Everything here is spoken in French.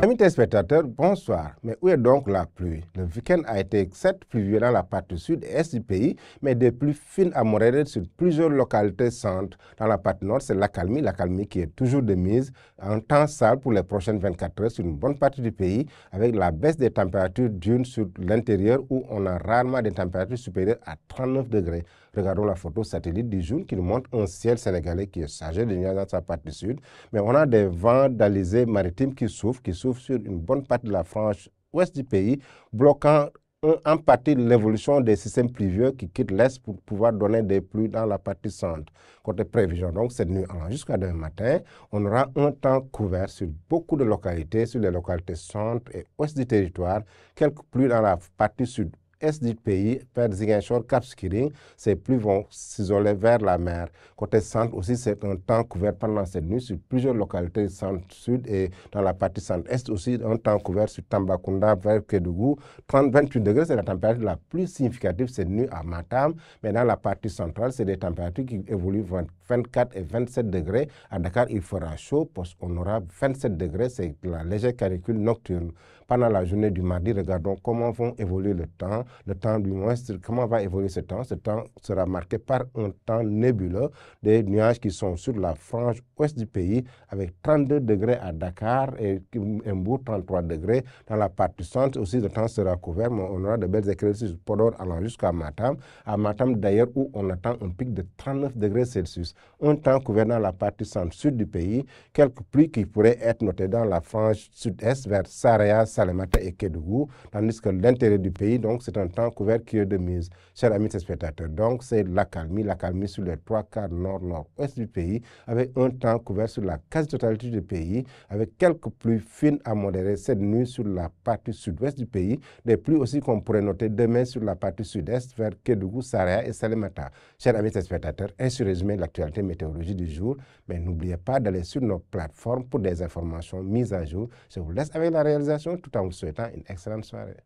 Amis téléspectateurs, bonsoir. Mais où est donc la pluie? Le week-end a été certes pluvieux dans la partie sud et est du pays, mais des pluies fines à modérées sur plusieurs localités centres. Dans la partie nord, c'est l'accalmie qui est toujours de mise. Un temps sale pour les prochaines 24 heures sur une bonne partie du pays, avec la baisse des températures diurnes sur l'intérieur où on a rarement des températures supérieures à 39 degrés. Regardons la photo satellite du jour qui nous montre un ciel sénégalais qui est chargé de nuages dans sa partie sud. Mais on a des vents d'alizé maritimes qui souffrent sur une bonne partie de la frange ouest du pays, bloquant en partie l'évolution des systèmes pluvieux qui quittent l'est pour pouvoir donner des pluies dans la partie centre. Côté prévision, donc cette nuit allant jusqu'à demain matin, on aura un temps couvert sur beaucoup de localités, sur les localités centre et ouest du territoire, quelques pluies dans la partie sud est du pays, vers Ziguinchor, Cap Skirring, ces pluies vont s'isoler vers la mer. Côté centre aussi, c'est un temps couvert pendant cette nuit sur plusieurs localités centre-sud et dans la partie centre-est aussi, un temps couvert sur Tambacounda vers Kédougou. 30-28 degrés, c'est la température la plus significative cette nuit à Matam, mais dans la partie centrale, c'est des températures qui évoluent 24 et 27 degrés. À Dakar, il fera chaud, parce qu'on aura 27 degrés, c'est la légère canicule nocturne. Pendant la journée du mardi, regardons comment vont évoluer le temps du mois, comment va évoluer ce temps. Ce temps sera marqué par un temps nébuleux, des nuages qui sont sur la frange ouest du pays, avec 32 degrés à Dakar et Mbour, 33 degrés. Dans la partie centre aussi, le temps sera couvert, mais on aura de belles éclaircies sur Podor allant jusqu'à Matam. À Matam d'ailleurs, où on attend un pic de 39 degrés Celsius. Un temps couvert dans la partie centre-sud du pays, quelques pluies qui pourraient être notées dans la frange sud-est vers Saraya, Salémata et Kédougou, tandis que l'intérieur du pays, donc c'est un temps couvert qui est de mise. Chers amis téléspectateurs, donc c'est l'accalmie sur les 3/4 nord-nord-ouest du pays, avec un temps couvert sur la quasi-totalité du pays, avec quelques pluies fines à modérées cette nuit sur la partie sud-ouest du pays, des pluies aussi qu'on pourrait noter demain sur la partie sud-est vers Kédougou, Saraya et Salémata. Chers amis téléspectateurs, ainsi résumé l'actualité météorologique du jour, mais n'oubliez pas d'aller sur nos plateformes pour des informations mises à jour. Je vous laisse avec la réalisation tout en vous souhaitant une excellente soirée.